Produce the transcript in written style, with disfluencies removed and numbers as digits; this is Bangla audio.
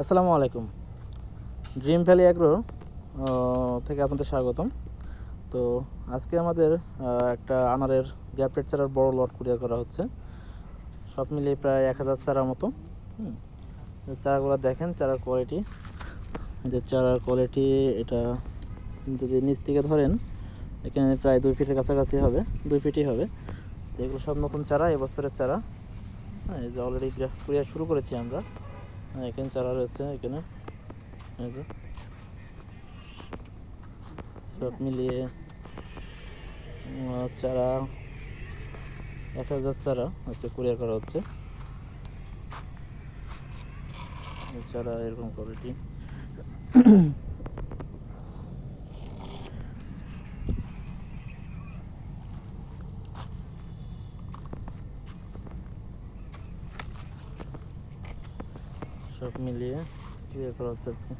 আসসালামু আলাইকুম। ড্রিম ভ্যালি অ্যাগ্রো থেকে আপনাদের স্বাগতম। তো আজকে আমাদের একটা আনারের গ্যাপটেড চারার বড় লট কুরিয়ার করা হচ্ছে। সব মিলিয়ে প্রায় 1000 চারার মতো। চারাগুলো দেখেন, চারার কোয়ালিটি, যে চারার কোয়ালিটি এটা যদি নিচ থেকে ধরেন এখানে প্রায় 2 ফিটের কাছাকাছি হবে, 2 ফিটই হবে। তো এগুলো সব নতুন চারা, এবছরের চারা। এই যে অলরেডি কুরিয়ার শুরু করেছি আমরা। এখানে চারা রয়েছে, এখানে এই যে সব মিলিয়ে চারা 1000 চারা আজকে কুরিয়ার করা হচ্ছে। চারা এরকম কোয়ালিটি। সব মিলিয়ে কুরিয়ার করা হচ্ছে আজকে।